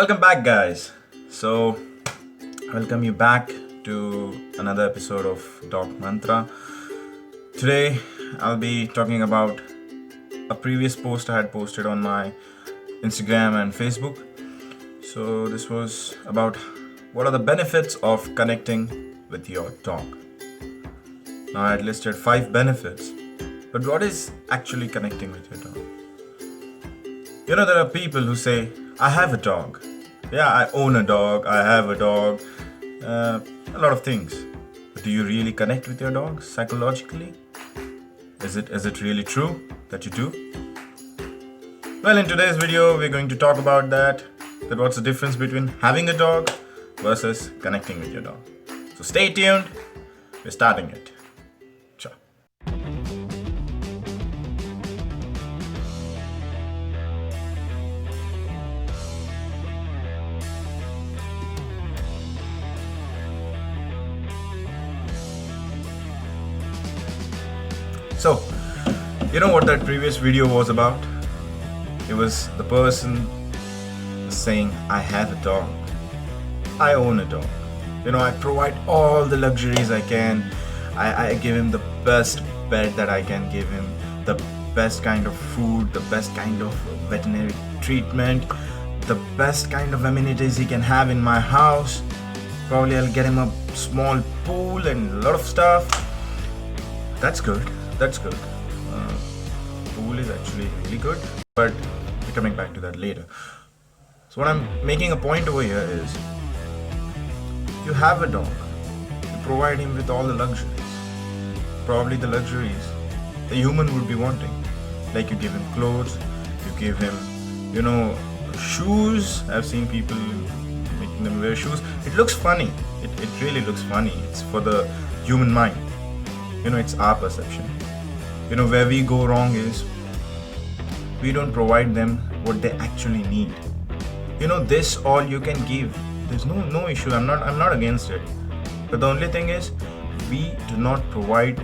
Welcome back, guys. So, welcome you back to another episode of Dog Mantra. Today, I'll be talking about a previous post I had posted on my Instagram and Facebook. So, this was about what are the benefits of connecting with your dog. Now, I had listed 5 benefits, but what is actually connecting with your dog? You know, there are people who say, I have a dog. Yeah, I own a dog. I have a dog. A lot of things. But do you really connect with your dog psychologically? Is it really true that you do? Well, in today's video, we're going to talk about that what's the difference between having a dog versus connecting with your dog. So stay tuned. We're starting it. Ciao. So, you know what that previous video was about? It was the person saying, I have a dog. I own a dog. You know, I provide all the luxuries I can. I give him the best bed that I can give him, the best kind of food, the best kind of veterinary treatment, the best kind of amenities he can have in my house. Probably I'll get him a small pool and a lot of stuff. That's good. That's good. Pool is actually really good, but we're coming back to that later. So what I'm making a point over here is, you have a dog. You provide him with all the luxuries. Probably the luxuries a human would be wanting. Like you give him clothes, you give him, shoes. I've seen people making them wear shoes. It looks funny. It really looks funny. It's for the human mind. It's our perception. Where we go wrong is we don't provide them what they actually need. This all you can give. There's no issue. I'm not against it. But the only thing is, we do not provide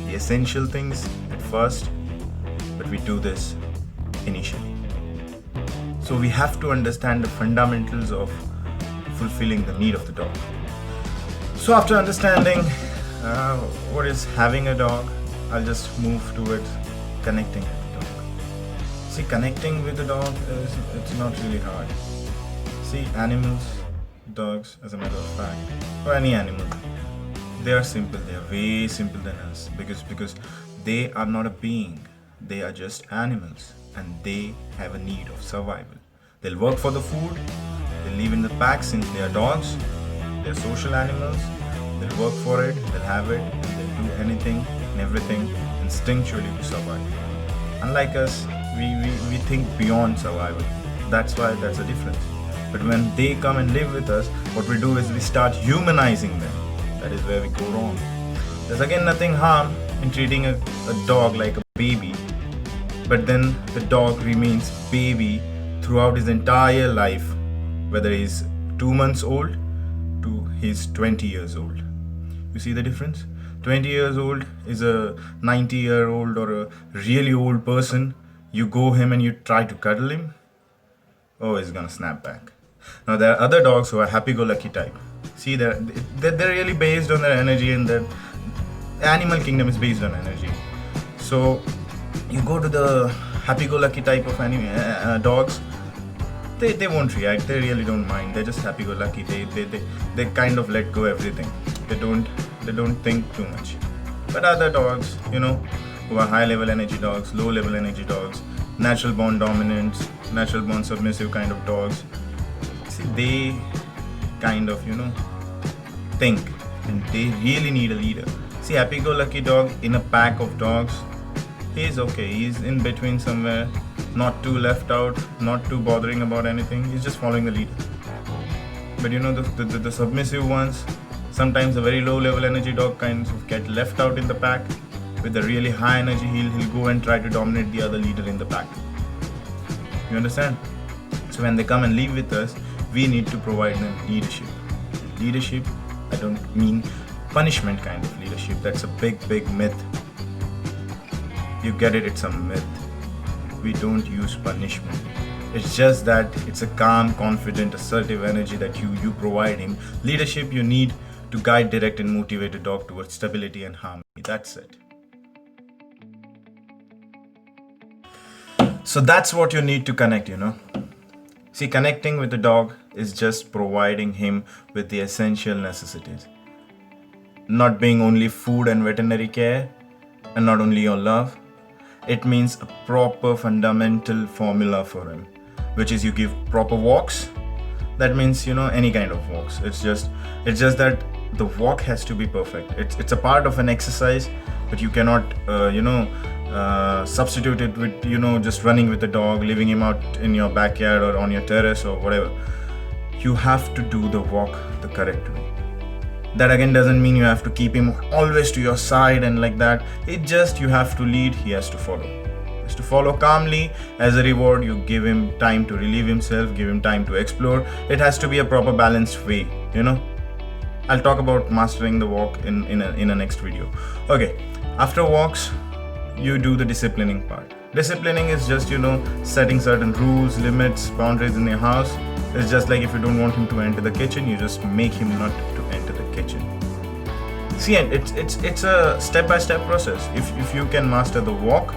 the essential things at first, but we do this initially. So we have to understand the fundamentals of fulfilling the need of the dog. So after understanding what is having a dog, I'll just move towards connecting with the dog. See, connecting with the dog it's not really hard. See, animals, dogs, as a matter of fact, or any animal, they are simple. They are way simple than us because they are not a being. They are just animals, and they have a need of survival. They'll work for the food. They live in the pack since they are dogs. They're social animals. They'll work for it. They'll have it, and they'll do anything and everything instinctually to survive. Unlike us, we think beyond survival. That's why that's a difference. But when they come and live with us, what we do is we start humanizing them. That is where we go wrong. There's again nothing harm in treating a dog like a baby, but then the dog remains baby throughout his entire life, whether he's 2 months old to he's 20 years old. You see the difference? 20 years old is a 90-year-old or a really old person. You go him and you try to cuddle him, oh, he's gonna snap back. Now there are other dogs who are happy-go-lucky type. See, they're really based on their energy, and the animal kingdom is based on energy. So you go to the happy-go-lucky type of dogs, they won't react. They really don't mind. They're just happy-go-lucky. They kind of let go everything. They don't think too much. But other dogs, who are high-level energy dogs, low-level energy dogs, natural born dominants, natural born submissive kind of dogs, see, they kind of think, and they really need a leader. See, happy-go-lucky dog in a pack of dogs, he's okay. He's in between somewhere, not too left out, not too bothering about anything. He's just following the leader. But the submissive ones, sometimes a very low-level energy dog kind of get left out in the pack. With a really high energy, he'll go and try to dominate the other leader in the pack. You understand? So when they come and live with us, we need to provide them leadership. Leadership, I don't mean punishment kind of leadership. That's a big myth. You get it, it's a myth. We don't use punishment. It's just that it's a calm, confident, assertive energy that you provide him. Leadership you need to guide, direct, and motivate a dog towards stability and harmony. That's it. So that's what you need to connect, See, connecting with the dog is just providing him with the essential necessities. Not being only food and veterinary care, and not only your love. It means a proper fundamental formula for him, which is you give proper walks. That means, any kind of walks. It's just that the walk has to be perfect. It's a part of an exercise, but you cannot, substitute it with, just running with the dog, leaving him out in your backyard or on your terrace or whatever. You have to do the walk the correct way. That again doesn't mean you have to keep him always to your side and like that. It just you have to lead, he has to follow. He has to follow calmly. As a reward, you give him time to relieve himself, give him time to explore. It has to be a proper balanced way, I'll talk about mastering the walk in a next video. Okay, after walks, you do the disciplining part. Disciplining is just, setting certain rules, limits, boundaries in your house. It's just like if you don't want him to enter the kitchen, you just make him not to enter the kitchen. See, it's a step-by-step process. If you can master the walk,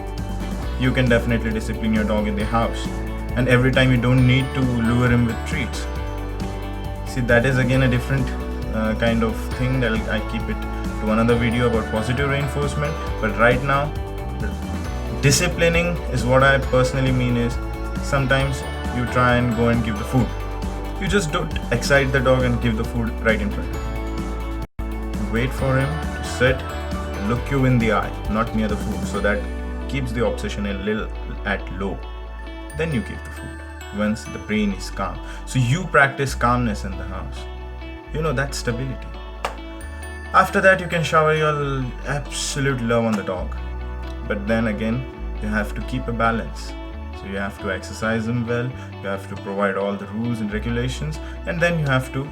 you can definitely discipline your dog in the house. And every time you don't need to lure him with treats. See, that is again a different kind of thing that I keep it to another video about positive reinforcement. But right now, disciplining is what I personally mean is sometimes you try and go and give the food. You just don't excite the dog and give the food right in front. You wait for him to sit, look you in the eye, not near the food, so that keeps the obsession a little at low. Then you give the food once the brain is calm. So you practice calmness in the house. That's stability. After that, you can shower your absolute love on the dog. But then again, you have to keep a balance. So you have to exercise him well, you have to provide all the rules and regulations, and then you have to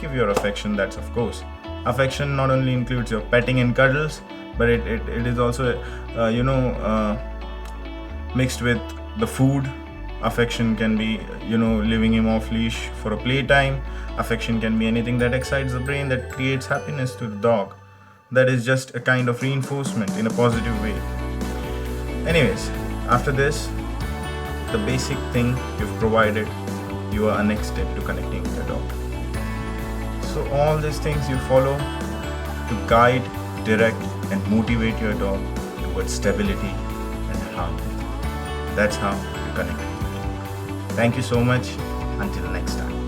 give your affection. That's of course. Affection not only includes your petting and cuddles, but it is also, mixed with the food. Affection can be, leaving him off leash for a playtime. Affection can be anything that excites the brain, that creates happiness to the dog. That is just a kind of reinforcement in a positive way. Anyways, after this, the basic thing you've provided, you are a next step to connecting with your dog. So all these things you follow to guide, direct, and motivate your dog towards stability and harmony. That's how you connect with your dog. Thank you so much. Until next time.